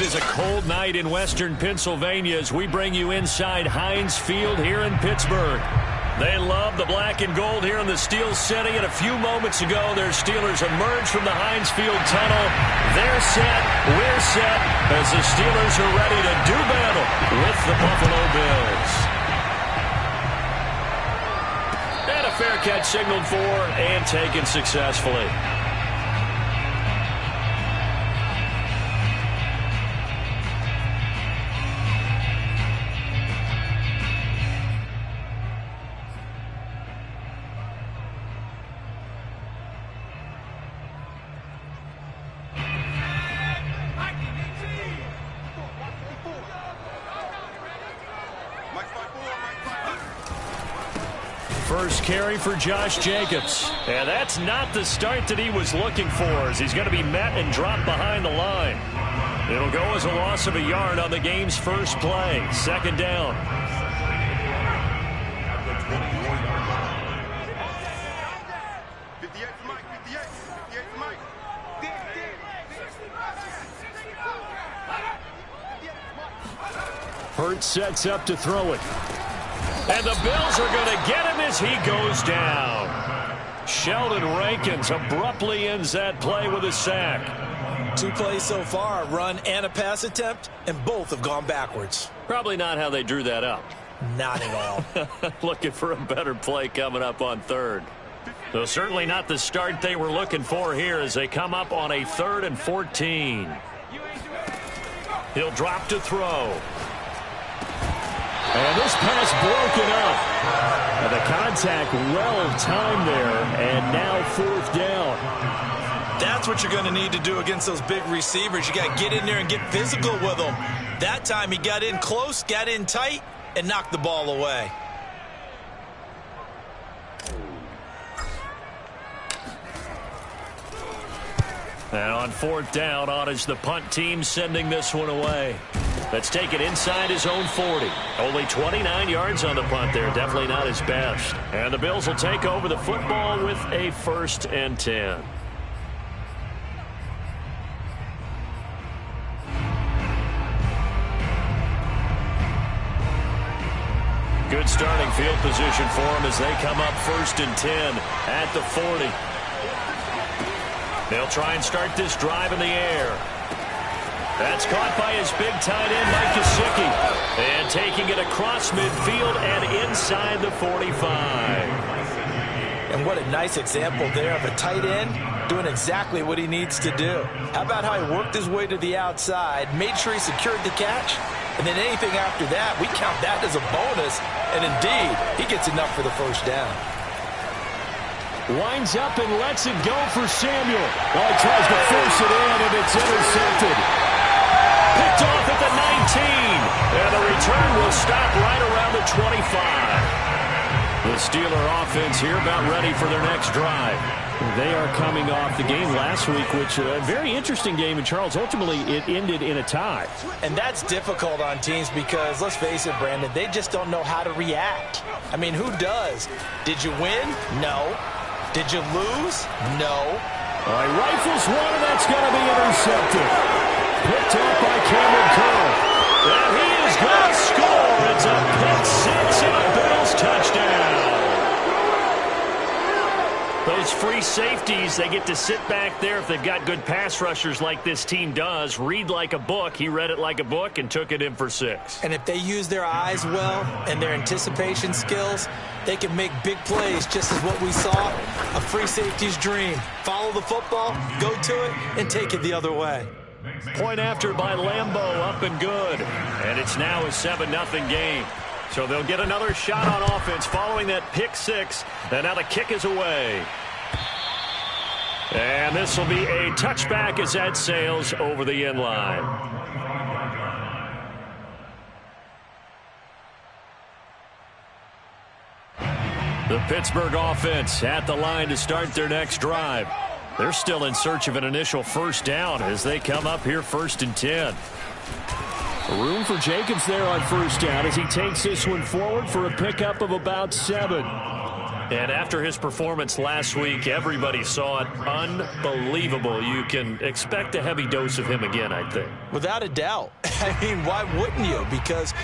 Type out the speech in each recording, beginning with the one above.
is a cold night in western Pennsylvania as we bring you inside Heinz Field here in Pittsburgh. They love the black and gold here in the Steel City, and a few moments ago, their Steelers emerged from the Heinz Field tunnel. They're set, we're set, as the Steelers are ready to do battle with the Buffalo Bills. And a fair catch signaled for and taken successfully. First carry for Josh Jacobs. And that's not the start that he was looking for, as he's going to be met and dropped behind the line. It'll go as a loss of a yard on the game's first play. Second down. Hurts sets up to throw it. And the Bills are going to get him as he goes down. Sheldon Rankins abruptly ends that play with a sack. 2 plays so far, a run and a pass attempt, and both have gone backwards. Probably not how they drew that up. Not at all. Looking for a better play coming up on third. So certainly not the start they were looking for here as they come up on a 3rd and 14. He'll drop to throw. And this pass broken up. And the contact well timed there, and now 4th down. That's what you're going to need to do against those big receivers. You got to get in there and get physical with them. That time he got in close, got in tight, and knocked the ball away. And on 4th down, on is the punt team sending this one away. Let's take it inside his own 40. Only 29 yards on the punt there. Definitely not his best. And the Bills will take over the football with a 1st and 10. Good starting field position for them as they come up 1st and 10 at the 40. They'll try and start this drive in the air. That's caught by his big tight end, Mike Gesicki. And taking it across midfield and inside the 45. And what a nice example there of a tight end doing exactly what he needs to do. How about how he worked his way to the outside, made sure he secured the catch, and then anything after that, we count that as a bonus. And indeed, he gets enough for the 1st down. Winds up and lets it go for Samuel. Well, he tries to force it in, and it's intercepted. Picked off at the 19. And the return will stop right around the 25. The Steeler offense here about ready for their next drive. They are coming off the game last week, which a very interesting game. And, Charles, ultimately it ended in a tie. And that's difficult on teams because, let's face it, Brandon, they just don't know how to react. I mean, who does? Did you win? No. Did you lose? No. All right, rifles one, and that's going to be intercepted. Picked up by Cameron Curl. And he is going to score. It's a pick six and a Bills touchdown. Those free safeties, they get to sit back there if they've got good pass rushers like this team does. Read like a book. He read it like a book and took it in for 6. And if they use their eyes well and their anticipation skills, they can make big plays, just as what we saw, a free safety's dream. Follow the football, go to it, and take it the other way. Point after by Lambeau, up and good. And it's now a 7-0 game. So they'll get another shot on offense following that pick 6. And now the kick is away. And this will be a touchback as that sails over the end line. The Pittsburgh offense at the line to start their next drive. They're still in search of an initial 1st down as they come up here 1st and 10. Room for Jacobs there on 1st down as he takes this one forward for a pickup of about 7. And after his performance last week, everybody saw it. Unbelievable. You can expect a heavy dose of him again, I think. Without a doubt. I mean, why wouldn't you? Because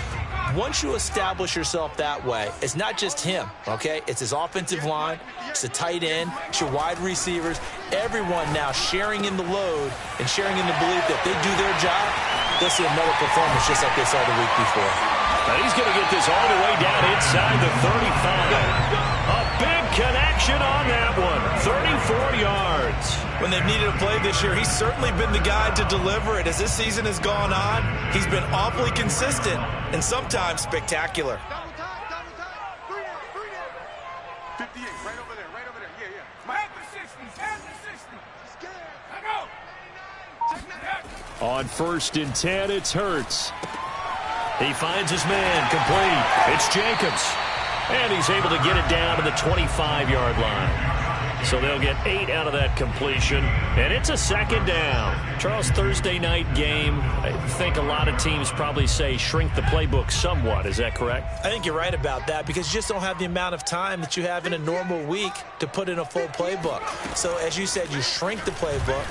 once you establish yourself that way, it's not just him, okay? It's his offensive line, it's the tight end, it's your wide receivers, everyone now sharing in the load and sharing in the belief that they do their job, they'll see another performance just like they saw the week before. And he's going to get this all the way down inside the 35. A big connection on that one. 34 yards. When they've needed a play this year, he's certainly been the guy to deliver it. As this season has gone on, he's been awfully consistent and sometimes spectacular. Double time. 58, right over there. Yeah. Head to 60. Let go. On 1st and 10, it's Hurts. He finds his man, complete. It's Jacobs. And he's able to get it down to the 25-yard line. So they'll get 8 out of that completion. And it's a 2nd down. Charles, Thursday night game, I think a lot of teams probably say shrink the playbook somewhat. Is that correct? I think you're right about that because you just don't have the amount of time that you have in a normal week to put in a full playbook. So as you said, you shrink the playbook.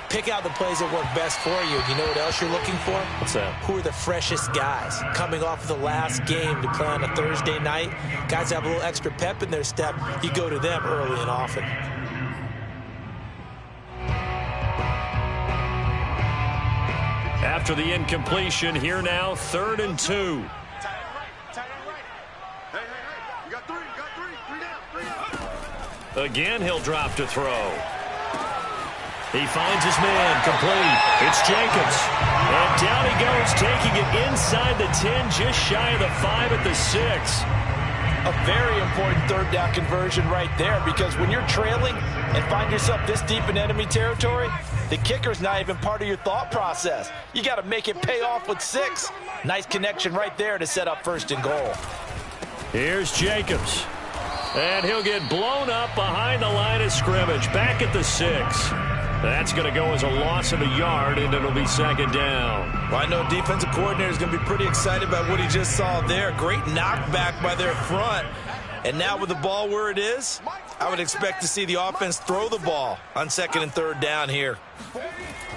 Pick out the plays that work best for you. You know what else you're looking for? What's that? Who are the freshest guys coming off of the last game to play on a Thursday night? Guys have a little extra pep in their step. You go to them early and often. After the incompletion, here now, 3rd and 2. Tight end right. Hey. You got three. Three down. Again, he'll drop to throw. He finds his man, complete. It's Jacobs. And down he goes, taking it inside the 10, just shy of the 5 at the 6. A very important 3rd down conversion right there because when you're trailing and find yourself this deep in enemy territory, the kicker's not even part of your thought process. You got to make it pay off with 6. Nice connection right there to set up 1st and goal. Here's Jacobs. And he'll get blown up behind the line of scrimmage, back at the 6. That's going to go as a loss of a yard, and it'll be 2nd down. Well, I know defensive coordinator is going to be pretty excited about what he just saw there. Great knockback by their front. And now with the ball where it is, I would expect to see the offense throw the ball on 2nd and 3rd down here.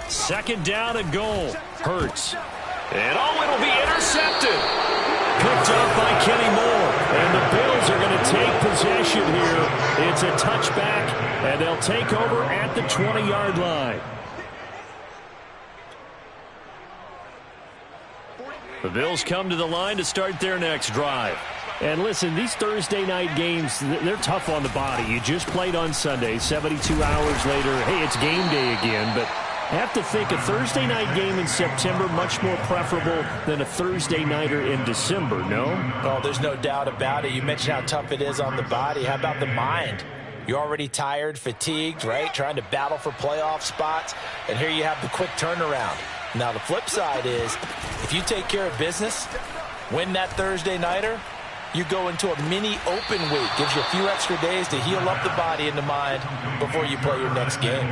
2nd down and goal. Hurts. And it'll be intercepted. Picked up by Kenny Moore. And the Bills are going to take possession here. It's a touchback, and they'll take over at the 20-yard line. The Bills come to the line to start their next drive. And listen, these Thursday night games, they're tough on the body. You just played on Sunday, 72 hours later. Hey, it's game day again, but I have to think a Thursday night game in September much more preferable than a Thursday nighter in December, no? Oh, there's no doubt about it. You mentioned how tough it is on the body. How about the mind? You're already tired, fatigued, right? Trying to battle for playoff spots. And here you have the quick turnaround. Now, the flip side is if you take care of business, win that Thursday nighter, you go into a mini open week. Gives you a few extra days to heal up the body and the mind before you play your next game.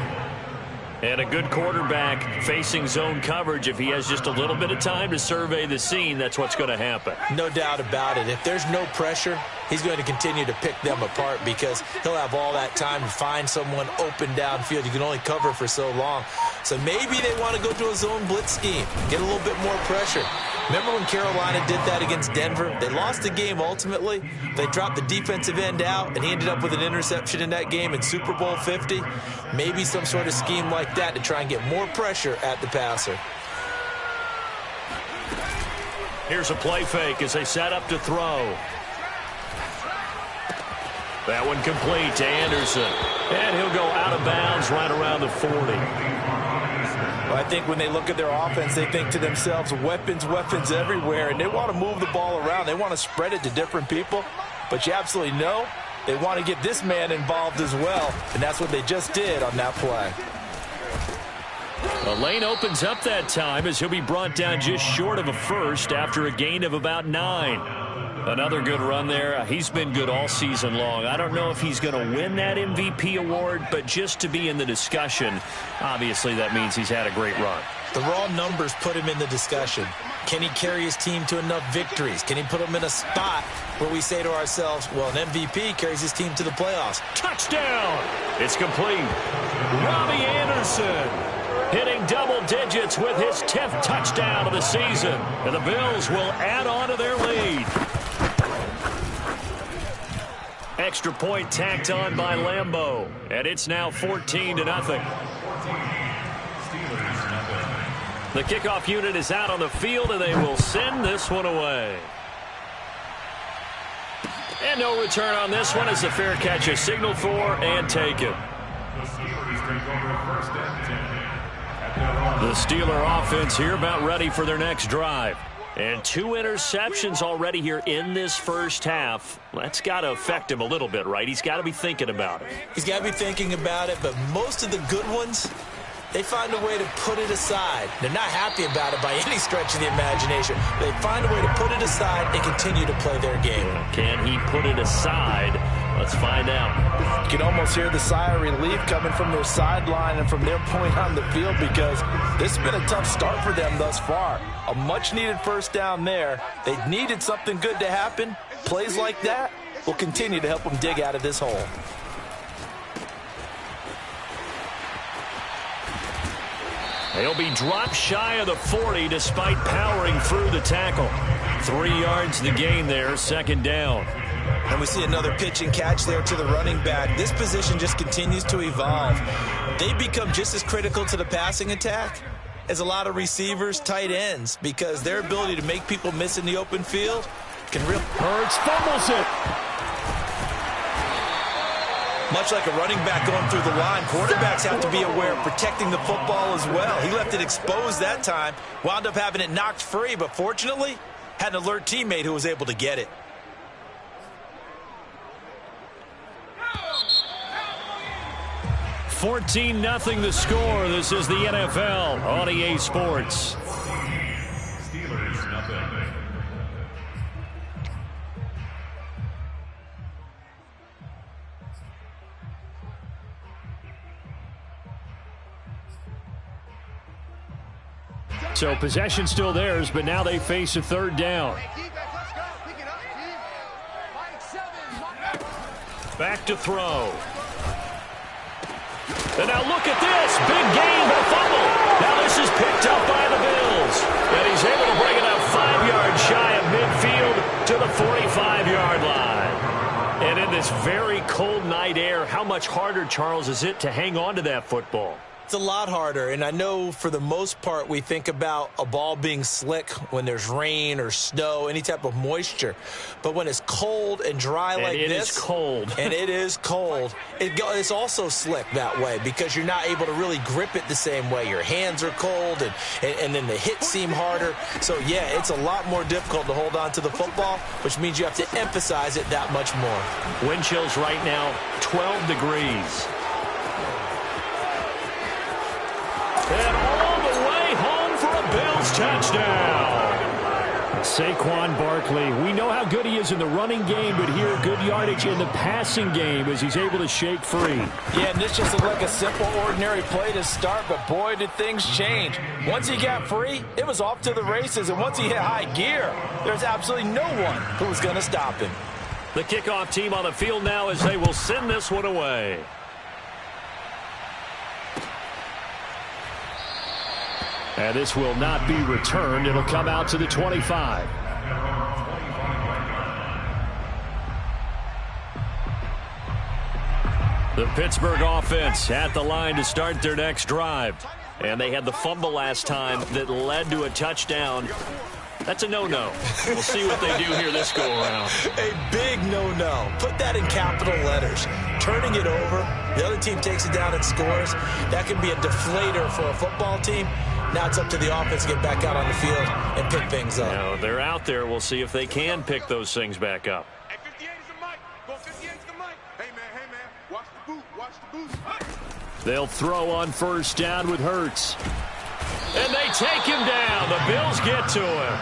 And a good quarterback facing zone coverage, if he has just a little bit of time to survey the scene, that's what's going to happen. No doubt about it. If there's no pressure, he's going to continue to pick them apart because he'll have all that time to find someone open downfield. You can only cover for so long. So maybe they want to go to a zone blitz scheme, get a little bit more pressure. Remember when Carolina did that against Denver? They lost the game ultimately. They dropped the defensive end out, and he ended up with an interception in that game in Super Bowl 50. Maybe some sort of scheme like that to try and get more pressure at the passer. Here's a play fake as they set up to throw. That one complete to Anderson. And he'll go out of bounds right around the 40. Well, I think when they look at their offense, they think to themselves, weapons everywhere, and they want to move the ball around. They want to spread it to different people, but you absolutely know they want to get this man involved as well, and that's what they just did on that play. The lane opens up that time as he'll be brought down just short of a first after a gain of about 9. Another good run there. He's been good all season long. I don't know if he's going to win that MVP award, but just to be in the discussion, obviously that means he's had a great run. The raw numbers put him in the discussion. Can he carry his team to enough victories? Can he put them in a spot where we say to ourselves, well, an MVP carries his team to the playoffs? Touchdown! It's complete. Robbie Anderson. hitting double digits with his 10th touchdown of the season. And the Bills will add on to their lead. Extra point tacked on by Lambeau. And it's now 14-0. The kickoff unit is out on the field, and they will send this one away. And no return on this one as the fair catch is signaled for and taken. The Steeler offense here about ready for their next drive. And 2 interceptions already here in this first half. That's got to affect him a little bit, right? He's got to be thinking about it. He's got to be thinking about it, but most of the good ones, they find a way to put it aside. They're not happy about it by any stretch of the imagination. They find a way to put it aside and continue to play their game. Can he put it aside? Let's find out. You can almost hear the sigh of relief coming from their sideline and from their point on the field, because this has been a tough start for them thus far. A much-needed first down there. They needed something good to happen. Plays like that will continue to help them dig out of this hole. They'll be dropped shy of the 40 despite powering through the tackle. 3 yards the gain there, second down. And we see another pitch and catch there to the running back. This position just continues to evolve. They become just as critical to the passing attack as a lot of receivers, tight ends, because their ability to make people miss in the open field can really... Hurts fumbles it. Much like a running back going through the line, quarterbacks have to be aware of protecting the football as well. He left it exposed that time, wound up having it knocked free, but fortunately had an alert teammate who was able to get it. $14-0 the score. This is the NFL on EA Sports. So possession still theirs, but now they face a third down. Back to throw. And now look at this. Big gain, but fumble. Now this is picked up by the Bills. And he's able to bring it up 5 yards shy of midfield to the 45-yard line. And in this very cold night air, how much harder, Charles, is it to hang on to that football? It's a lot harder, and I know for the most part we think about a ball being slick when there's rain or snow, any type of moisture. But when it's cold and dry like this, it is cold. And it is cold, it's also slick that way because you're not able to really grip it the same way. Your hands are cold, and then the hits seem harder. So, yeah, it's a lot more difficult to hold on to the football, which means you have to emphasize it that much more. Wind chills right now, 12 degrees. And all the way home for a Bills touchdown. Saquon Barkley, we know how good he is in the running game, but here good yardage in the passing game as he's able to shake free. Yeah, and this just looked like a simple, ordinary play to start, but boy, did things change. Once he got free, it was off to the races, and once he hit high gear, there's absolutely no one who was going to stop him. The kickoff team on the field now as they will send this one away. And this will not be returned. It'll come out to the 25. The Pittsburgh offense at the line to start their next drive. And they had the fumble last time that led to a touchdown. That's a no-no. We'll see what they do here this go-around. A big no-no. Put that in capital letters. Turning it over, the other team takes it down and scores. That can be a deflator for a football team. Now it's up to the offense to get back out on the field and pick things up. Now, they're out there. We'll see if they can pick those things back up. Hey, 58 is the mic. Go 58 is the mic. Hey, man. Watch the boot. Watch the boot. They'll throw on first down with Hurts. And they take him down. The Bills get to him.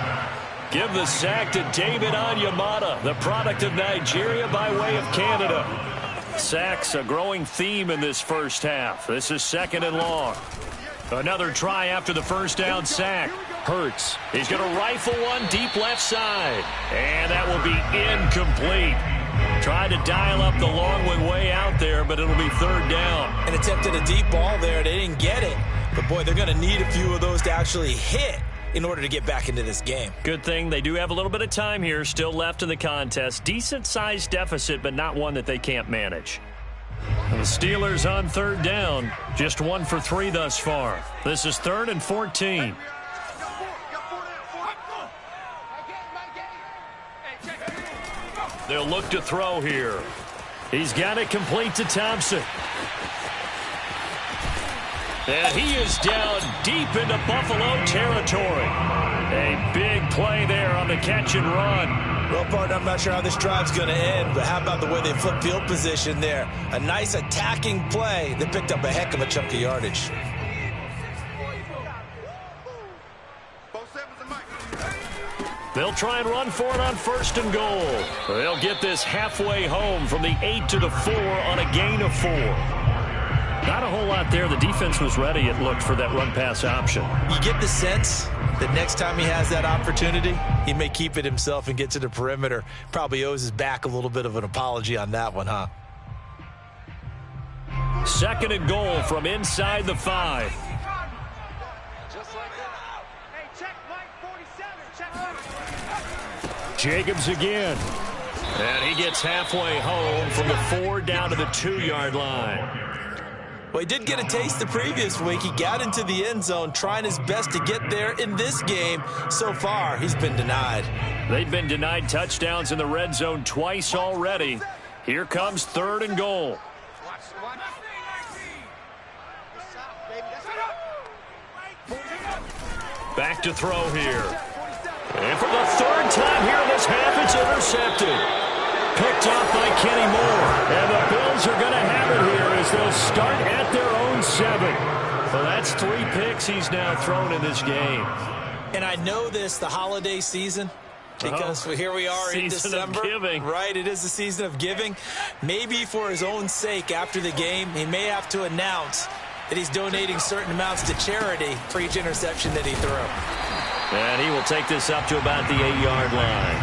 Give the sack to David Onyemata, the product of Nigeria by way of Canada. Sacks a growing theme in this first half. This is second and long. Another try after the first down sack. Hurts. He's going to rifle one deep left side. And that will be incomplete. Tried to dial up the long one way out there, but it'll be third down. And attempted a deep ball there. They didn't get it. But, boy, they're going to need a few of those to actually hit in order to get back into this game. Good thing they do have a little bit of time here still left in the contest. Decent-sized deficit, but not one that they can't manage. The Steelers on third down. Just 1 for 3 thus far. This is 3rd and 14. They'll look to throw here. He's got it complete to Thompson. And he is down deep into Buffalo territory. A big play there on the catch and run. Well, partner, I'm not sure how this drive's going to end, but how about the way they flip field position there? A nice attacking play that picked up a heck of a chunk of yardage. They'll try and run for it on 1st and goal. They'll get this halfway home from the 8 to the 4 on a gain of 4. Not a whole lot there. The defense was ready, it looked, for that run-pass option. You get the sense that next time he has that opportunity, he may keep it himself and get to the perimeter. Probably owes his back a little bit of an apology on that one, huh? 2nd and goal from inside the 5. Jacobs again. And he gets halfway home from the 4 down to the 2-yard line. Well, he did get a taste the previous week. He got into the end zone trying his best to get there in this game. So far, he's been denied. They've been denied touchdowns in the red zone twice already. Here comes 3rd and goal. Back to throw here. And for the 3rd time here in this half, it's intercepted. Picked off by Kenny Moore. And the Bills are going to have it here as they'll start at their own 7. Well, that's 3 picks he's now thrown in this game. And I know this, the holiday season, because here we are in December. Season of giving. Right, it is the season of giving. Maybe for his own sake after the game, he may have to announce that he's donating certain amounts to charity for each interception that he threw. And he will take this up to about the 8-yard line.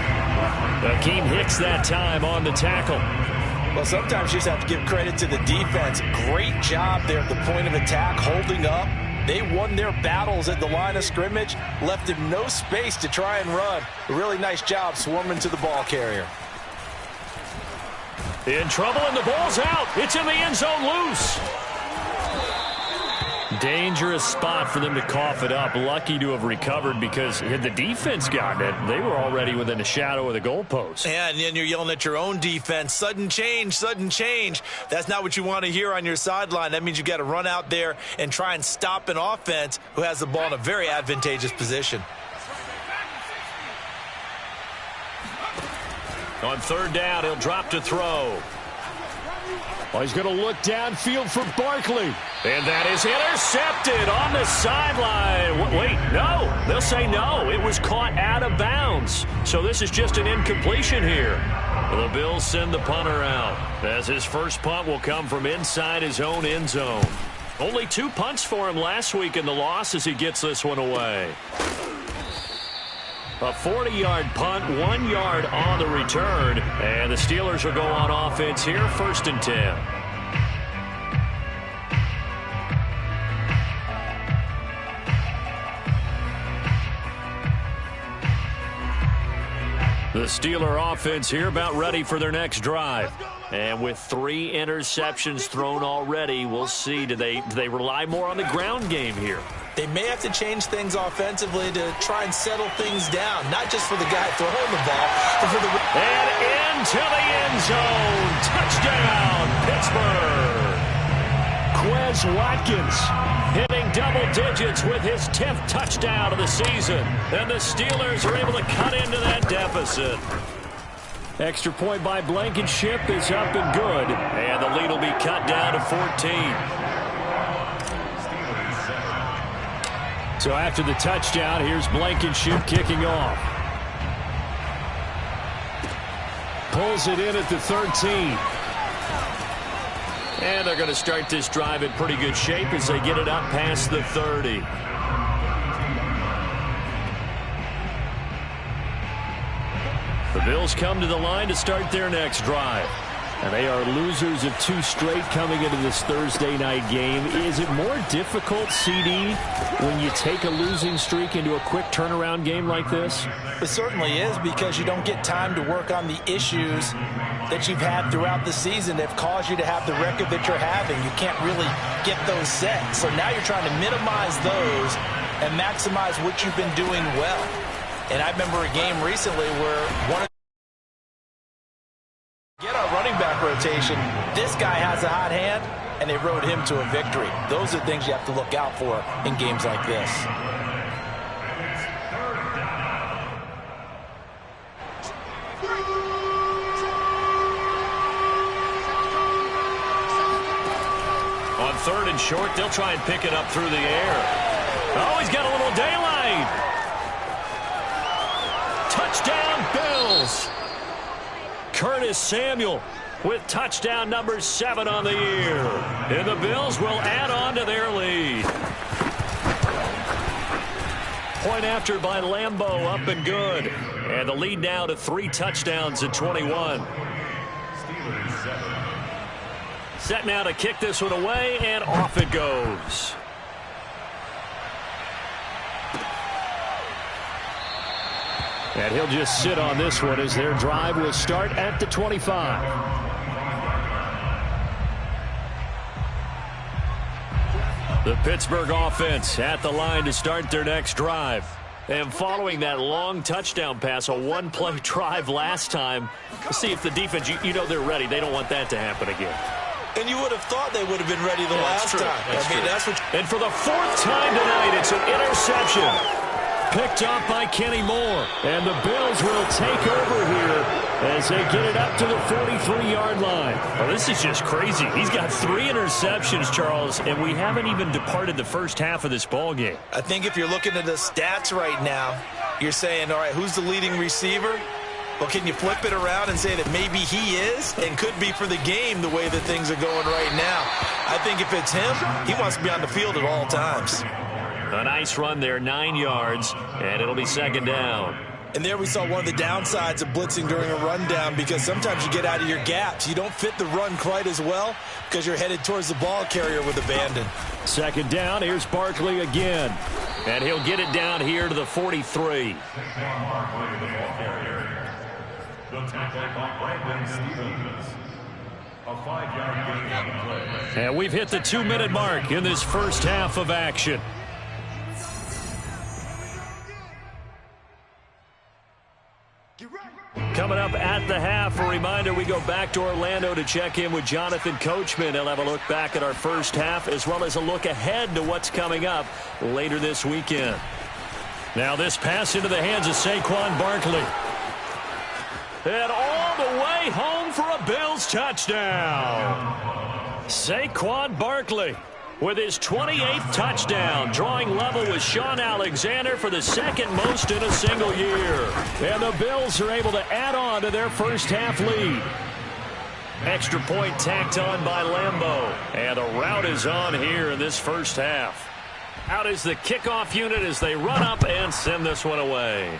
Akeem Hicks that time on the tackle. Well, sometimes you just have to give credit to the defense. Great job there at the point of attack, holding up. They won their battles at the line of scrimmage, left him no space to try and run. A really nice job swarming to the ball carrier. In trouble, and the ball's out. It's in the end zone loose. Dangerous spot for them to cough it up. Lucky to have recovered, because had the defense gotten it, they were already within a shadow of the goalpost. Yeah, and then you're yelling at your own defense. Sudden change, sudden change. That's not what you want to hear on your sideline. That means you got to run out there and try and stop an offense who has the ball in a very advantageous position. On 3rd down, he'll drop to throw. Oh, he's going to look downfield for Barkley. And that is intercepted on the sideline. Wait, no. They'll say no. It was caught out of bounds. So this is just an incompletion here. The Bills send the punter out, as his first punt will come from inside his own end zone. Only 2 punts for him last week in the loss as he gets this one away. A 40-yard punt, 1 yard on the return. And the Steelers will go on offense here, 1st and 10. The Steeler offense here about ready for their next drive. And with 3 interceptions thrown already, we'll see. Do they rely more on the ground game here? They may have to change things offensively to try and settle things down, not just for the guy throwing the ball, but for the... And into the end zone. Touchdown, Pittsburgh. Quez Watkins hitting double digits with his 10th touchdown of the season. And the Steelers are able to cut into that deficit. Extra point by Blankenship is up and good. And the lead will be cut down to 14. So after the touchdown, here's Blankenship kicking off. Pulls it in at the 13. And they're going to start this drive in pretty good shape as they get it up past the 30. The Bills come to the line to start their next drive. And they are losers of 2 straight coming into this Thursday night game. Is it more difficult, CD, when you take a losing streak into a quick turnaround game like this? It certainly is, because you don't get time to work on the issues that you've had throughout the season that have caused you to have the record that you're having. You can't really get those set. So now you're trying to minimize those and maximize what you've been doing well. And I remember a game recently where one of get our running back rotation, this guy has a hot hand, and they rode him to a victory. Those are things you have to look out for in games like this. On 3rd and short, they'll try and pick it up through the air. Oh, he's got a little daylight. Touchdown, Bills. Curtis Samuel with touchdown number 7 on the year. And the Bills will add on to their lead. Point after by Lambeau, up and good. And the lead now to 3 touchdowns at 21. Set now to kick this one away, and off it goes. And he'll just sit on this one as their drive will start at the 25. The Pittsburgh offense at the line to start their next drive. And following that long touchdown pass, a 1-play drive last time, let's see if the defense, you know they're ready. They don't want that to happen again. And you would have thought they would have been ready the last time. That's what. And for the 4th time tonight, it's an interception. Picked up by Kenny Moore. And the Bills will take over here as they get it up to the 43-yard line. Well, this is just crazy. He's got 3 interceptions, Charles, and we haven't even departed the first half of this ball game. I think if you're looking at the stats right now, you're saying, all right, who's the leading receiver? Well, can you flip it around and say that maybe he is and could be for the game the way that things are going right now? I think if it's him, he wants to be on the field at all times. A nice run there, 9 yards, and it'll be 2nd down. And there we saw one of the downsides of blitzing during a rundown, because sometimes you get out of your gaps. You don't fit the run quite as well because you're headed towards the ball carrier with abandon. 2nd down, here's Barkley again. And he'll get it down here to the 43. And we've hit the 2-minute mark in this first half of action. Coming up at the half, a reminder, we go back to Orlando to check in with Jonathan Coachman. He'll have a look back at our first half as well as a look ahead to what's coming up later this weekend. Now this pass into the hands of Saquon Barkley. And all the way home for a Bills touchdown. Saquon Barkley with his 28th touchdown, drawing level with Sean Alexander for the 2nd most in a single year. And the Bills are able to add on to their first half lead. Extra point tacked on by Lambeau. And a rout is on here in this first half. Out is the kickoff unit as they run up and send this one away.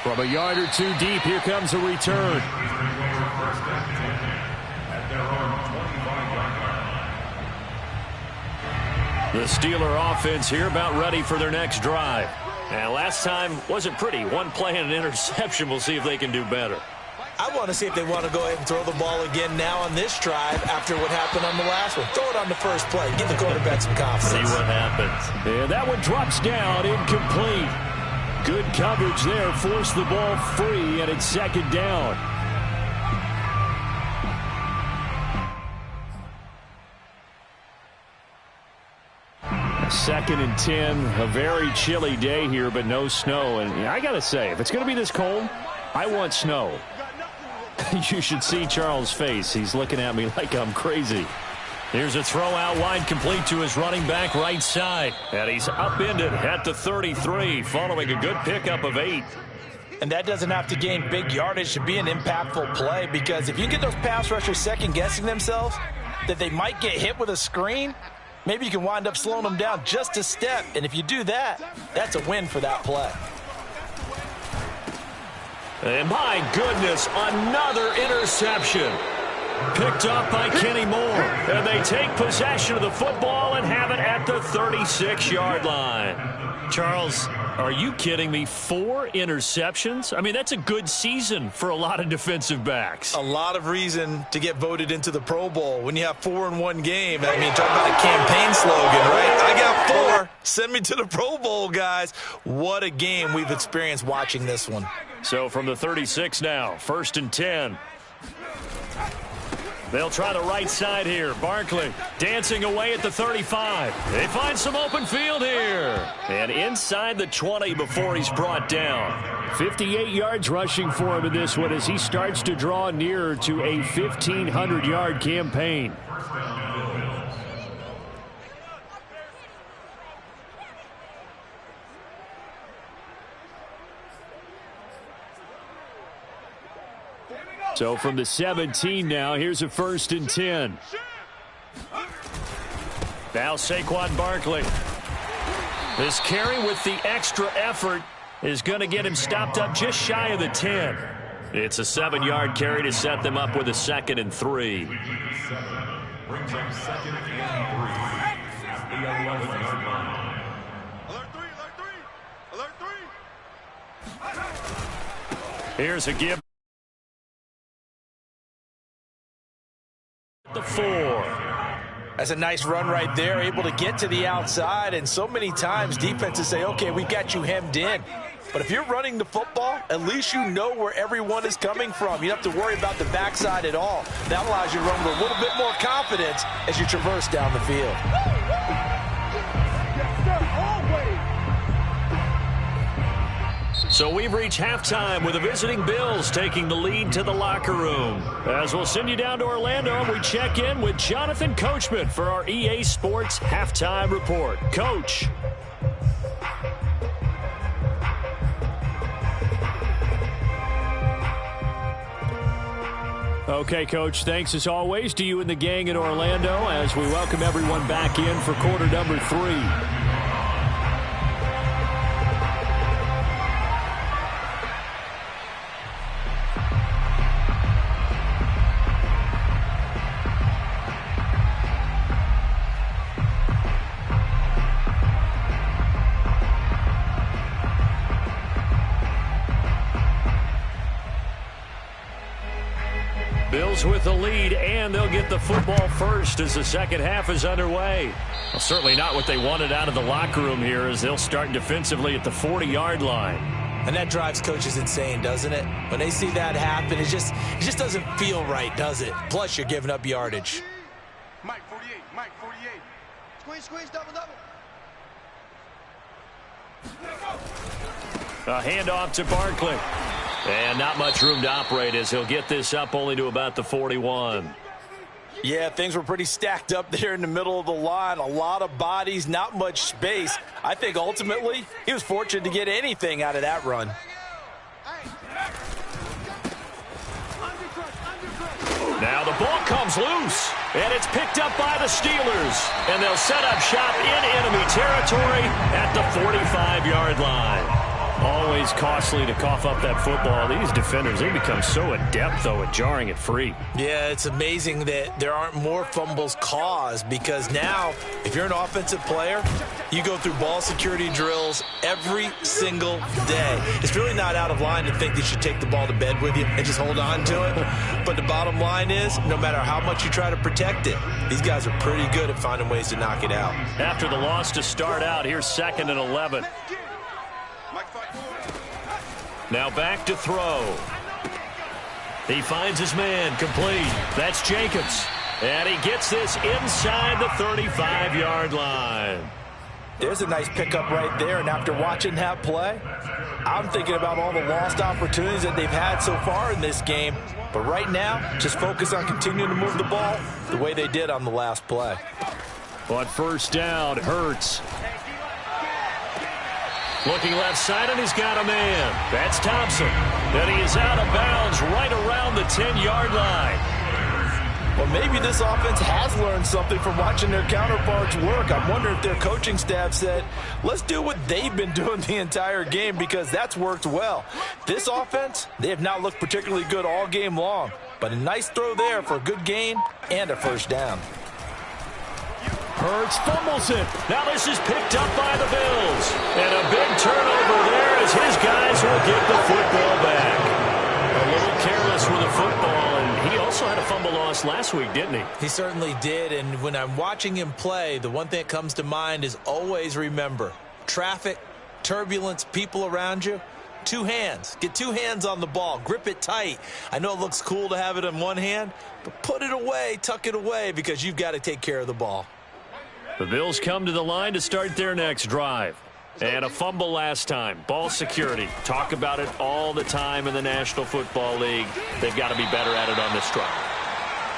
From a yard or 2 deep, here comes a return. The Steeler offense here about ready for their next drive. And last time wasn't pretty. 1 play and an interception. We'll see if they can do better. I want to see if they want to go ahead and throw the ball again now on this drive after what happened on the last one. Throw it on the first play. Give the quarterback some confidence. See what happens. And that one drops down, incomplete. Good coverage there. Forced the ball free, and it's 2nd down. Second and 10, a very chilly day here, but no snow. And I got to say, if it's going to be this cold, I want snow. You should see Charles' face. He's looking at me like I'm crazy. Here's a throw out wide, complete to his running back right side. And he's upended at the 33, following a good pickup of 8. And that doesn't have to gain big yardage to be an impactful play, because if you get those pass rushers second-guessing themselves that they might get hit with a screen, maybe you can wind up slowing them down just a step. And if you do that, that's a win for that play. And my goodness, another interception. Picked up by Kenny Moore. And they take possession of the football and have it at the 36-yard line. Charles, are you kidding me? 4 interceptions? I mean, that's a good season for a lot of defensive backs. A lot of reason to get voted into the Pro Bowl when you have 4 in one game. I mean, talk about a campaign slogan, right? I got 4. Send me to the Pro Bowl, guys. What a game we've experienced watching this one. So from the 36 now, 1st and 10. They'll try the right side here. Barkley dancing away at the 35. They find some open field here. And inside the 20 before he's brought down. 58 yards rushing for him in this one as he starts to draw nearer to a 1,500-yard campaign. So from the 17 now, here's a 1st and 10. Now Saquon Barkley. This carry with the extra effort is going to get him stopped up just shy of the 10. It's a 7-yard carry to set them up with a 2nd and 3. Brings up 2nd and 3 at the 11-yard line. Alert 3, alert 3, alert 3. Here's a give. The 4. That's a nice run right there, able to get to the outside, and so many times defenses say, okay, we got you hemmed in. But if you're running the football, at least you know where everyone is coming from. You don't have to worry about the backside at all. That allows you to run with a little bit more confidence as you traverse down the field. So we've reached halftime with the visiting Bills taking the lead to the locker room. As we'll send you down to Orlando, and we check in with Jonathan Coachman for our EA Sports Halftime Report. Coach. Okay, Coach, thanks as always to you and the gang in Orlando as we welcome everyone back in for quarter number 3. Bills with the lead, and they'll get the football first as the second half is underway. Well, certainly not what they wanted out of the locker room here as they'll start defensively at the 40-yard line. And that drives coaches insane, doesn't it? When they see that happen, it just doesn't feel right, does it? Plus, you're giving up yardage. Mike 48, Mike 48. Squeeze, double. A handoff to Barkley. And not much room to operate as he'll get this up only to about the 41. Yeah, things were pretty stacked up there in the middle of the line. A lot of bodies, not much space. I think ultimately he was fortunate to get anything out of that run. Now the ball comes loose, and it's picked up by the Steelers. And they'll set up shop in enemy territory at the 45-yard line. Always costly to cough up that football. These defenders, they become so adept, though, at jarring it free. Yeah, it's amazing that there aren't more fumbles caused because now, if you're an offensive player, you go through ball security drills every single day. It's really not out of line to think that you should take the ball to bed with you and just hold on to it. But the bottom line is, no matter how much you try to protect it, these guys are pretty good at finding ways to knock it out. After the loss to start out, here's 2nd and 11. Now back to throw. He finds his man complete. That's Jacobs. And he gets this inside the 35-yard line. There's a nice pickup right there, and after watching that play, I'm thinking about all the lost opportunities that they've had so far in this game. But right now, just focus on continuing to move the ball the way they did on the last play. But first down, Hurts. Looking left side, and he's got a man. That's Thompson. And he is out of bounds right around the 10-yard line. Well, maybe this offense has learned something from watching their counterparts work. I'm wondering if their coaching staff said, let's do what they've been doing the entire game, because that's worked well. This offense, they have not looked particularly good all game long, but a nice throw there for a good gain and a first down. Hurts fumbles it. Now this is picked up by the Bills. And a big turnover there as his guys will get the football back. A little careless with the football, and he also had a fumble loss last week, didn't he? He certainly did, and when I'm watching him play, the one thing that comes to mind is always remember, traffic, turbulence, people around you, two hands. Get two hands on the ball. Grip it tight. I know it looks cool to have it in one hand, but put it away, tuck it away, because you've got to take care of the ball. The Bills come to the line to start their next drive. And a fumble last time. Ball security. Talk about it all the time in the National Football League. They've got to be better at it on this drive.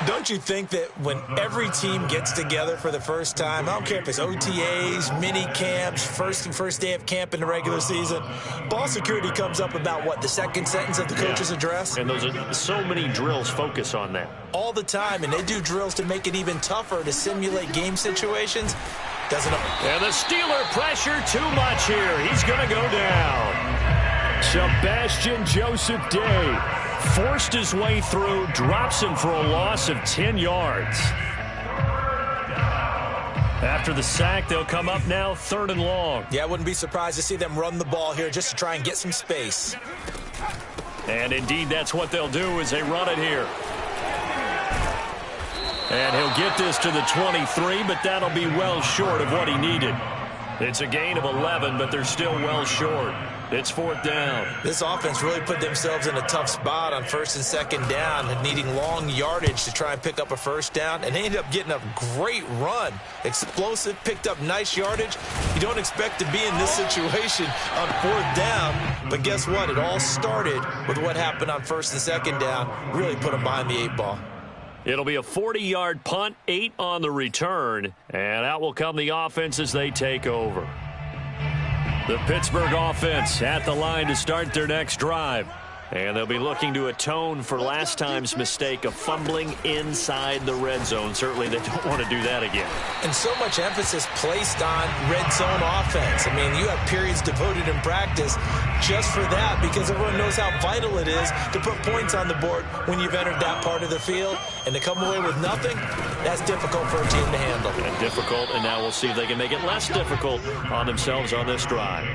Don't you think that when every team gets together for the first time, I don't care if it's OTAs, mini camps, first day of camp in the regular season, ball security comes up about, what, the second sentence of the coach's address? And those are so many drills focus on that. All the time, and they do drills to make it even tougher to simulate game situations. Doesn't it? And the Steeler pressure too much here. He's going to go down. Sebastian Joseph Day forced his way through, drops him for a loss of 10 yards. After the sack, they'll come up now 3rd and long. Yeah, I wouldn't be surprised to see them run the ball here just to try and get some space. And indeed, that's what they'll do as they run it here. And he'll get this to the 23, but that'll be well short of what he needed. It's a gain of 11, but they're still well short. It's 4th down. This offense really put themselves in a tough spot on 1st and 2nd down, and needing long yardage to try and pick up a first down, and they ended up getting a great run. Explosive, picked up nice yardage. You don't expect to be in this situation on 4th down, but guess what? It all started with what happened on 1st and 2nd down. Really put them behind the 8 ball. It'll be a 40-yard punt, 8 on the return, and out will come the offense as they take over. The Pittsburgh offense at the line to start their next drive. And they'll be looking to atone for last time's mistake of fumbling inside the red zone. Certainly they don't want to do that again. And so much emphasis placed on red zone offense. I mean, you have periods devoted in practice just for that, because everyone knows how vital it is to put points on the board when you've entered that part of the field. And to come away with nothing, that's difficult for a team to handle. And difficult, and now we'll see if they can make it less difficult on themselves on this drive.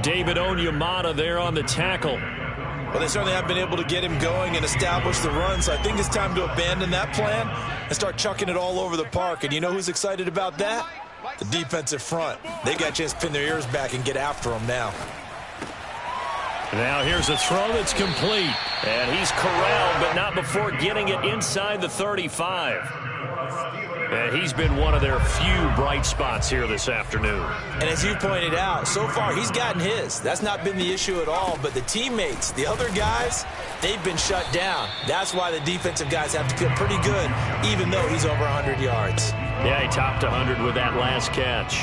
David Onyemata there on the tackle. Well, they certainly have been able to get him going and establish the run, so I think it's time to abandon that plan and start chucking it all over the park. And you know who's excited about that? The defensive front. They got a chance to pin their ears back and get after him now. Now here's a throw that's complete. And he's corralled, but not before getting it inside the 35. And he's been one of their few bright spots here this afternoon. And as you pointed out, so far he's gotten his. That's not been the issue at all. But the teammates, the other guys, they've been shut down. That's why the defensive guys have to feel pretty good, even though he's over 100 yards. Yeah, he topped 100 with that last catch.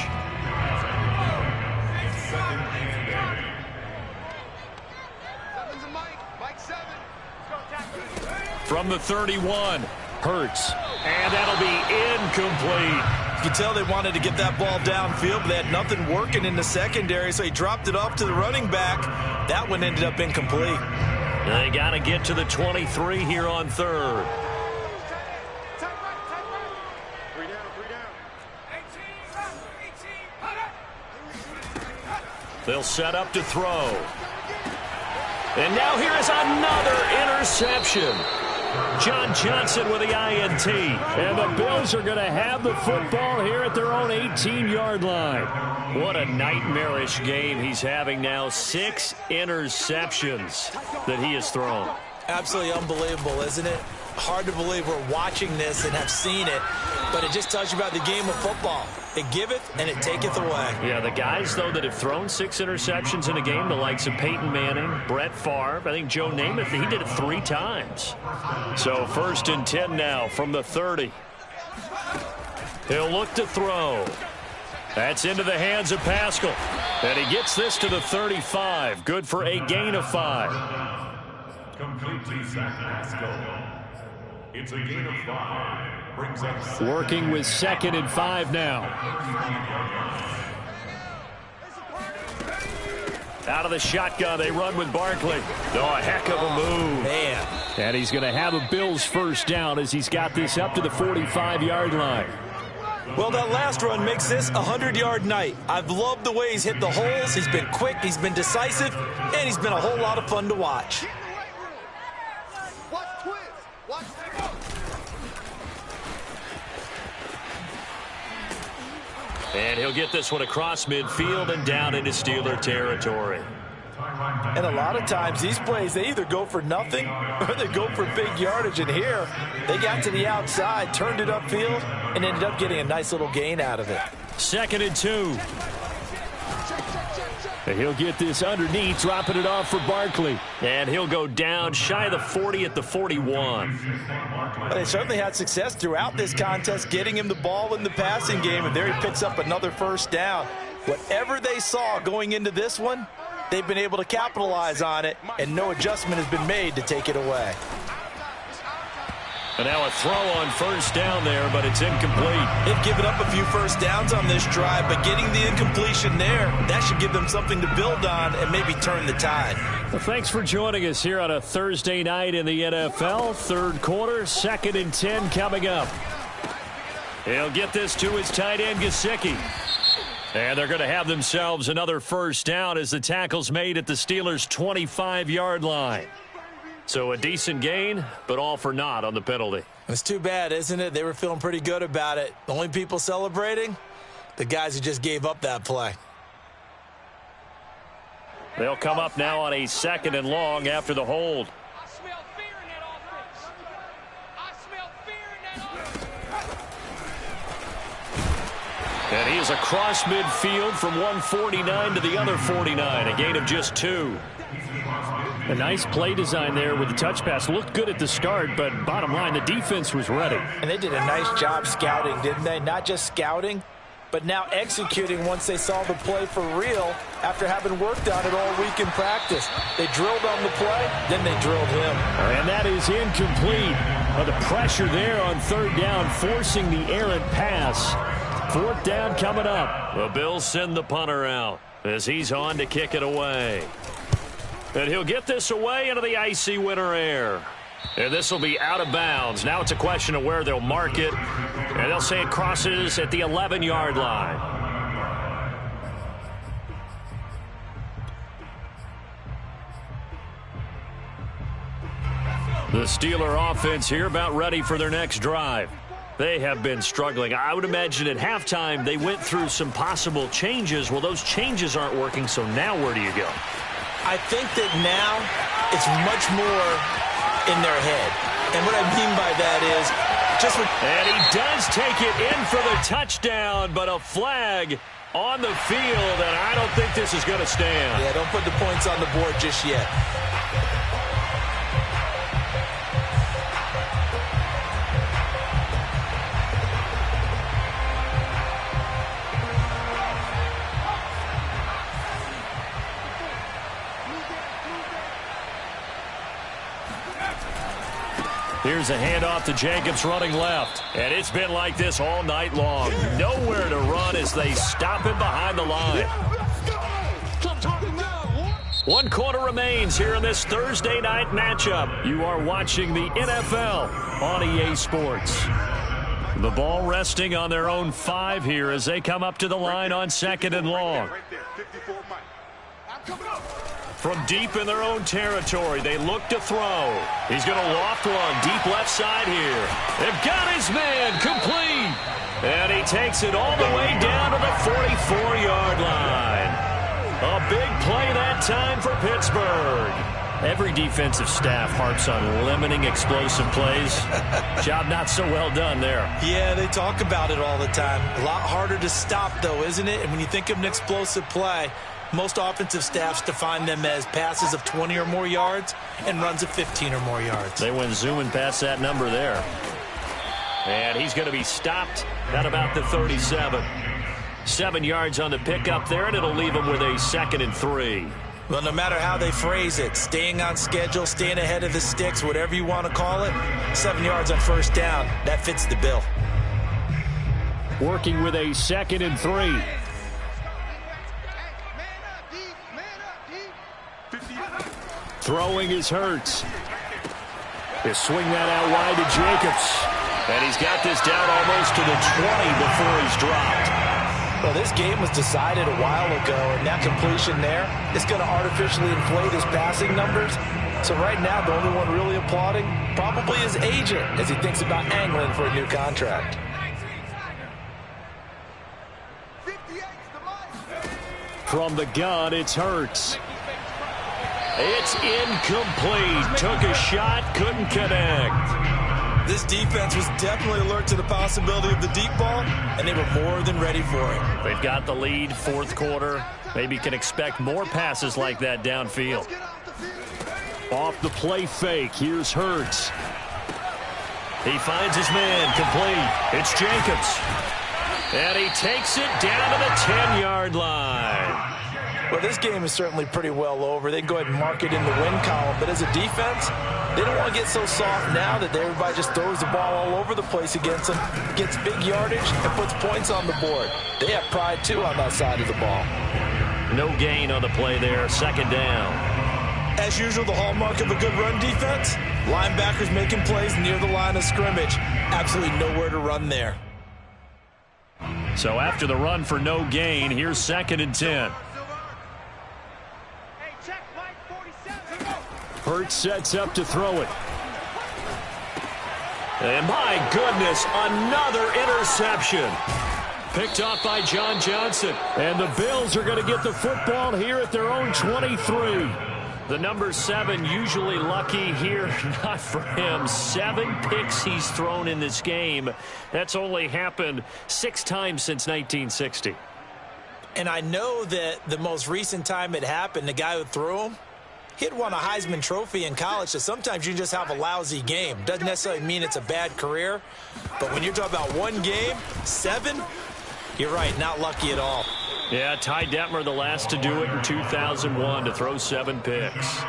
From the 31, Hurts. And that'll be incomplete. You can tell they wanted to get that ball downfield, but they had nothing working in the secondary, so he dropped it off to the running back. That one ended up incomplete. They got to get to the 23 here on 3rd. They'll set up to throw. And now here is another interception. John Johnson with the INT. And the Bills are going to have the football here at their own 18-yard line. What a nightmarish game he's having now. 6 interceptions that he has thrown. Absolutely unbelievable, isn't it? Hard to believe we're watching this and have seen it, but it just tells you about the game of football. It giveth and it taketh away. Yeah, the guys, though, that have thrown 6 interceptions in a game, the likes of Peyton Manning, Brett Favre, I think Joe Namath, he did it 3 times. So 1st and 10 now from the 30. He'll look to throw. That's into the hands of Pascal. And he gets this to the 35. Good for a gain of 5. Complete to Zach Pascal. It's a gain of 5. Brings up Working with 2nd and 5 now. Out of the shotgun, they run with Barkley. Oh, a heck of a move. Man. And he's going to have a Bills first down as he's got this up to the 45-yard line. Well, that last run makes this a 100-yard night. I've loved the way he's hit the holes. He's been quick, he's been decisive, and he's been a whole lot of fun to watch. And he'll get this one across midfield and down into Steeler territory. And a lot of times these plays, they either go for nothing or they go for big yardage. And here, they got to the outside, turned it upfield, and ended up getting a nice little gain out of it. 2nd and 2. And he'll get this underneath, dropping it off for Barkley. And he'll go down shy of the 40 at the 41. Well, they certainly had success throughout this contest, getting him the ball in the passing game, and there he picks up another first down. Whatever they saw going into this one, they've been able to capitalize on it, and no adjustment has been made to take it away. And now a throw on first down there, but it's incomplete. They've given up a few first downs on this drive, but getting the incompletion there, that should give them something to build on and maybe turn the tide. Well, thanks for joining us here on a Thursday night in the NFL. Third quarter, 2nd and 10 coming up. He'll get this to his tight end, Gesicki. And they're going to have themselves another first down as the tackle's made at the Steelers' 25-yard line. So a decent gain, but all for naught on the penalty. It's too bad, isn't it? They were feeling pretty good about it. The only people celebrating, the guys who just gave up that play. They'll come up now on a 2nd and long after the hold. I smell fear in that offense. I smell fear in that offense. And he is across midfield from 149 to the other 49, a gain of just 2. A nice play design there with the touch pass. Looked good at the start, but bottom line, the defense was ready. And they did a nice job scouting, didn't they? Not just scouting, but now executing once they saw the play for real after having worked on it all week in practice. They drilled on the play, then they drilled him. And that is incomplete. The pressure there on 3rd down, forcing the errant pass. 4th down coming up. The Bills send the punter out as he's on to kick it away. And he'll get this away into the icy winter air. And this will be out of bounds. Now it's a question of where they'll mark it. And they'll say it crosses at the 11-yard line. The Steeler offense here about ready for their next drive. They have been struggling. I would imagine at halftime they went through some possible changes. Well, those changes aren't working, so now where do you go? I think that now it's much more in their head. And what I mean by that is just what... And he does take it in for the touchdown, but a flag on the field, and I don't think this is going to stand. Yeah, don't put the points on the board just yet. Here's a handoff to Jacobs running left. And it's been like this all night long. Nowhere to run as they stop him behind the line. 1 quarter remains here in this Thursday night matchup. You are watching the NFL on EA Sports. The ball resting on their own 5 here as they come up to the line on 2nd and long. From deep in their own territory, they look to throw. He's going to loft one deep left side here. They've got his man complete. And he takes it all the way down to the 44-yard line. A big play that time for Pittsburgh. Every defensive staff harps on limiting explosive plays. Job not so well done there. Yeah, they talk about it all the time. A lot harder to stop, though, isn't it? And when you think of an explosive play, most offensive staffs define them as passes of 20 or more yards and runs of 15 or more yards. They went zooming past that number there. And he's going to be stopped at about the 37. 7 yards on the pickup there, and it'll leave him with a 2nd and 3. Well, no matter how they phrase it, staying on schedule, staying ahead of the sticks, whatever you want to call it, 7 yards on first down, that fits the bill. Working with a 2nd and 3. Throwing is Hurts. He'll swing that out wide to Jacobs. And he's got this down almost to the 20 before he's dropped. Well, this game was decided a while ago, and that completion there is going to artificially inflate his passing numbers. So right now, the only one really applauding probably his agent as he thinks about angling for a new contract. From the gun, it's Hurts. It's incomplete. Took a shot, couldn't connect. This defense was definitely alert to the possibility of the deep ball, and they were more than ready for it. They've got the lead, fourth quarter. Maybe can expect more passes like that downfield. Off the play fake, here's Hurts. He finds his man, complete. It's Jacobs. And he takes it down to the 10-yard line. Well, this game is certainly pretty well over. They can go ahead and mark it in the win column. But as a defense, they don't want to get so soft now that everybody just throws the ball all over the place against them, gets big yardage, and puts points on the board. They have pride, too, on that side of the ball. No gain on the play there, 2nd down. As usual, the hallmark of a good run defense, linebackers making plays near the line of scrimmage. Absolutely nowhere to run there. So after the run for no gain, here's 2nd and 10. Hurts sets up to throw it. And my goodness, another interception. Picked off by John Johnson. And the Bills are going to get the football here at their own 23. The number 7 usually lucky here. Not for him. 7 picks he's thrown in this game. That's only happened 6 times since 1960. And I know that the most recent time it happened, the guy who threw him, he had won a Heisman Trophy in college, so sometimes you just have a lousy game. Doesn't necessarily mean it's a bad career, but when you're talking about one game, 7, you're right, not lucky at all. Yeah, Ty Detmer, the last to do it in 2001, to throw 7 picks.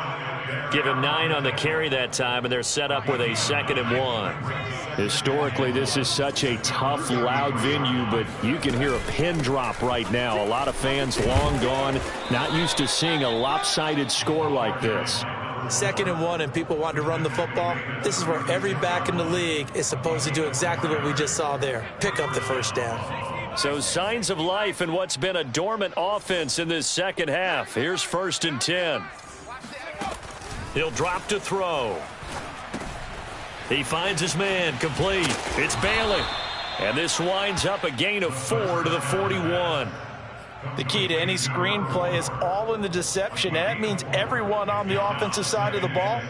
Give him 9 on the carry that time, and they're set up with a 2nd and 1. Historically, this is such a tough, loud venue, but you can hear a pin drop right now. A lot of fans long gone, not used to seeing a lopsided score like this. 2nd and 1, and people want to run the football. This is where every back in the league is supposed to do exactly what we just saw there. Pick up the first down. So signs of life in what's been a dormant offense in this second half. Here's 1st and 10. He'll drop to throw. He finds his man, complete. It's Bailey. And this winds up a gain of 4 to the 41. The key to any screenplay is all in the deception, and that means everyone on the offensive side of the ball.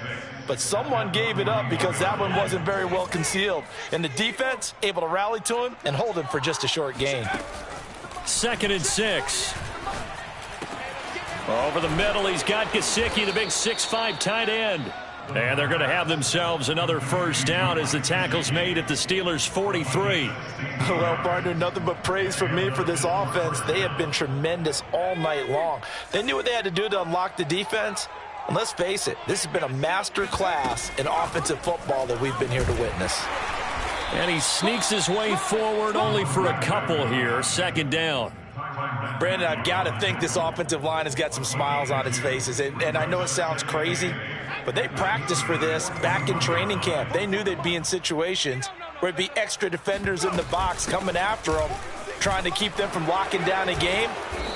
But someone gave it up because that one wasn't very well concealed. And the defense able to rally to him and hold him for just a short gain. 2nd and 6. Over the middle, he's got Gesicki, the big 6'5" tight end. And they're going to have themselves another first down as the tackle's made at the Steelers' 43. Well, partner, nothing but praise from me for this offense. They have been tremendous all night long. They knew what they had to do to unlock the defense. And let's face it, this has been a master class in offensive football that we've been here to witness. And he sneaks his way forward only for a couple here. 2nd down. Brandon, I've got to think this offensive line has got some smiles on its faces. And I know it sounds crazy, but they practiced for this back in training camp. They knew they'd be in situations where it'd be extra defenders in the box coming after them, trying to keep them from locking down a game.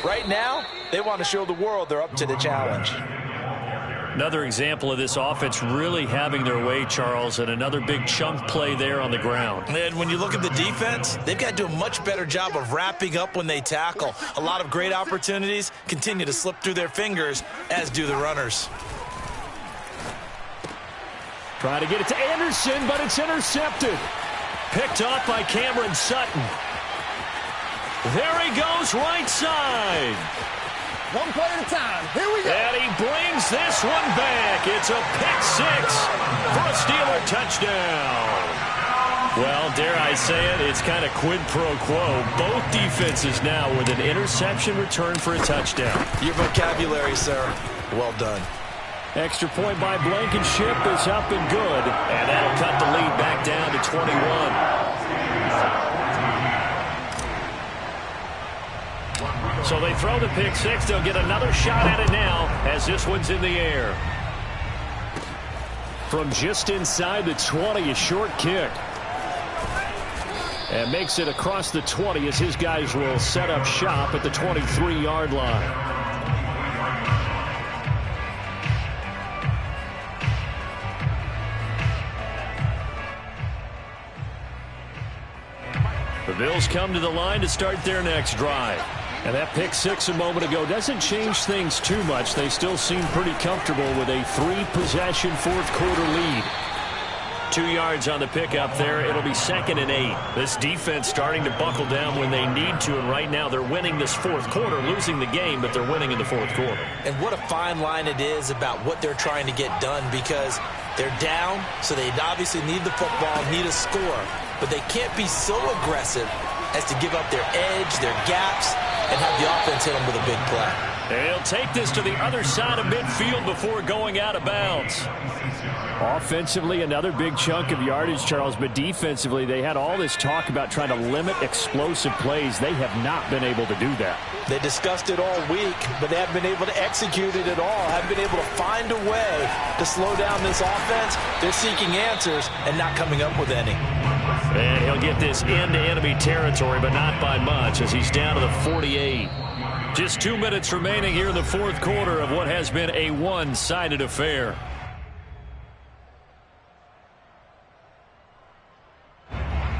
Right now, they want to show the world they're up to the challenge. Another example of this offense really having their way, Charles, and another big chunk play there on the ground. And when you look at the defense, they've got to do a much better job of wrapping up when they tackle. A lot of great opportunities continue to slip through their fingers, as do the runners. Trying to get it to Anderson, but it's intercepted. Picked off by Cameron Sutton. There he goes, right side. One play at a time. Here we go. And he brings this one back. It's a pick 6 for a Steeler touchdown. Well, dare I say it, it's kind of quid pro quo. Both defenses now with an interception return for a touchdown. Your vocabulary, sir. Well done. Extra point by Blankenship is up and good. And that'll cut the lead back down to 21. So they throw the pick six. They'll get another shot at it now as this one's in the air. From just inside the 20, a short kick. And makes it across the 20 as his guys will set up shop at the 23-yard line. The Bills come to the line to start their next drive. And that pick six a moment ago doesn't change things too much. They still seem pretty comfortable with a three-possession fourth-quarter lead. 2 yards on the pickup there. It'll be 2nd and 8. This defense starting to buckle down when they need to, and right now they're winning this fourth quarter, losing the game, but they're winning in the fourth quarter. And what a fine line it is about what they're trying to get done, because they're down, so they obviously need the football, need a score, but they can't be so aggressive as to give up their edge, their gaps, and have the offense hit them with a big play. They'll take this to the other side of midfield before going out of bounds. Offensively, another big chunk of yardage, Charles, but defensively, they had all this talk about trying to limit explosive plays. They have not been able to do that. They discussed it all week, but they haven't been able to execute it at all, haven't been able to find a way to slow down this offense. They're seeking answers and not coming up with any. And he'll get this into enemy territory, but not by much, as he's down to the 48. Just 2 minutes remaining here in the fourth quarter of what has been a one-sided affair.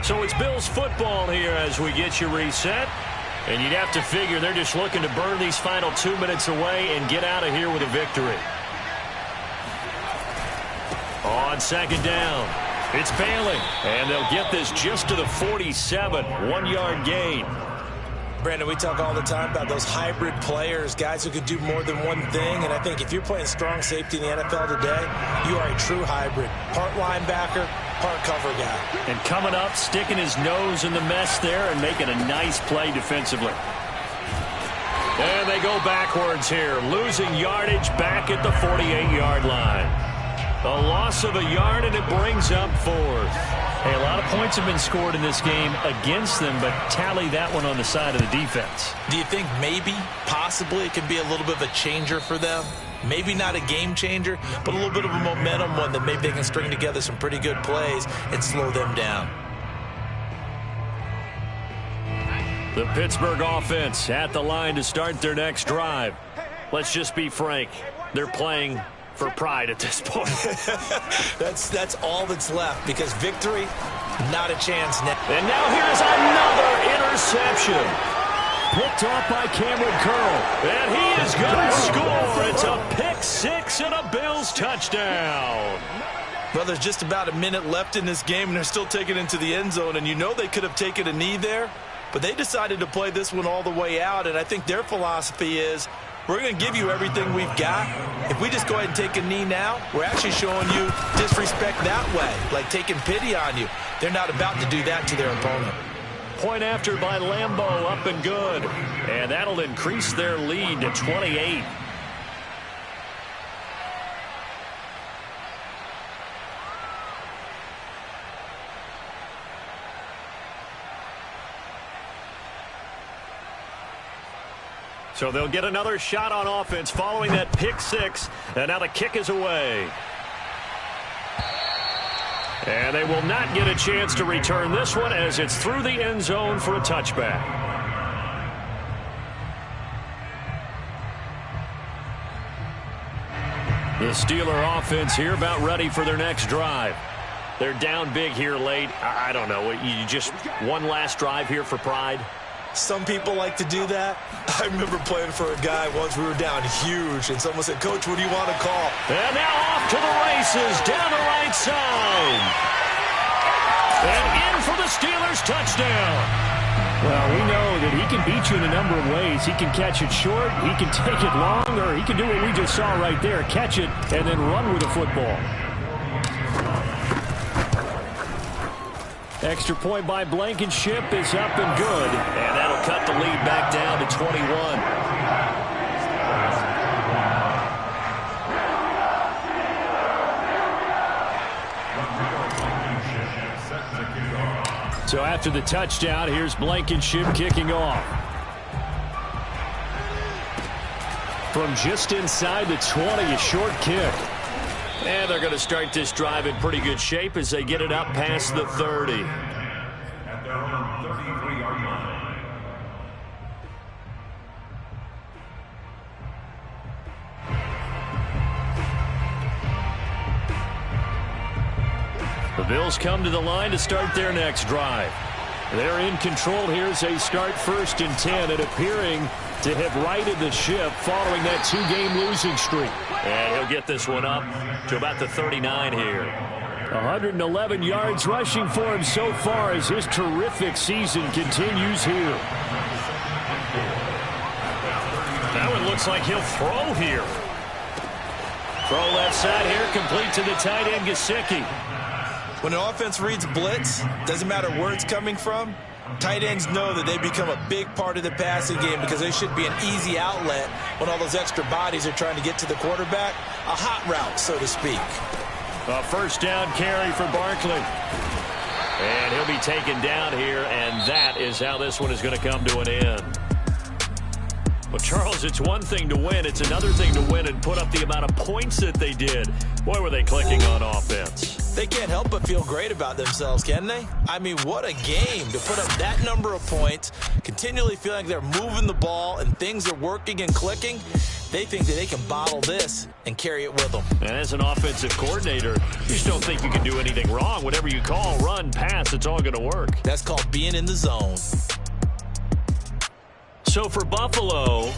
So it's Bills football here as we get you reset. And you'd have to figure they're just looking to burn these final 2 minutes away and get out of here with a victory. On second down, it's Bailey. And they'll get this just to the 47, 1-yard gain. Brandon, we talk all the time about those hybrid players, guys who could do more than one thing. And I think if you're playing strong safety in the NFL today, you are a true hybrid. Part linebacker, part cover guy. And coming up, sticking his nose in the mess there and making a nice play defensively. And they go backwards here, losing yardage back at the 48-yard line. A loss of a yard, and it brings up fourth. Hey, a lot of points have been scored in this game against them, but tally that one on the side of the defense. Do you think maybe, possibly, it can be a little bit of a changer for them? Maybe not a game changer, but a little bit of a momentum one that maybe they can string together some pretty good plays and slow them down. The Pittsburgh offense at the line to start their next drive. Let's just be frank. They're playing for pride at this point. That's all that's left, because victory, not a chance now. And now here's another interception. Picked off by Cameron Curl. And he is going to score. It's a pick six and a Bills touchdown. Well, there's just about a minute left in this game, and they're still taking it into the end zone. And you know they could have taken a knee there, but they decided to play this one all the way out. And I think their philosophy is, we're going to give you everything we've got. If we just go ahead and take a knee now, we're actually showing you disrespect that way, like taking pity on you. They're not about to do that to their opponent. Point after by Lambeau, up and good. And that'll increase their lead to 28. So they'll get another shot on offense following that pick six. And now the kick is away. And they will not get a chance to return this one as it's through the end zone for a touchback. The Steeler offense here about ready for their next drive. They're down big here late. I don't know. You just one last drive here for pride. Some people like to do that. I remember playing for a guy once. We were down huge, and someone said, "Coach, what do you want to call?" And now off to the races down the right side. And in for the Steelers touchdown. Well, we know that he can beat you in a number of ways. He can catch it short, he can take it long, or he can do what we just saw right there, catch it and then run with the football. Extra point by Blankenship is up and good. And that'll cut the lead back down to 21. So after the touchdown, here's Blankenship kicking off. From just inside the 20, a short kick. And they're going to start this drive in pretty good shape as they get it up past the 30. At their own 33-yard line. The Bills come to the line to start their next drive. They're in control here as they start 1st and 10 and appearing to have righted the ship following that 2-game losing streak. And he'll get this one up to about the 39 here. 111 yards rushing for him so far as his terrific season continues here. That one looks like he'll throw here. Throw left side here, complete to the tight end, Gesicki. When an offense reads blitz, doesn't matter where it's coming from, tight ends know that they become a big part of the passing game because they should be an easy outlet when all those extra bodies are trying to get to the quarterback. A hot route, so to speak. A 1st down carry for Barkley. And he'll be taken down here, and that is how this one is going to come to an end. Well, Charles, it's one thing to win. It's another thing to win and put up the amount of points that they did. Boy, were they clicking on offense. They can't help but feel great about themselves, can they? I mean, what a game to put up that number of points, continually feeling like they're moving the ball and things are working and clicking. They think that they can bottle this and carry it with them. And as an offensive coordinator, you just don't think you can do anything wrong. Whatever you call, run, pass, it's all going to work. That's called being in the zone. So for Buffalo,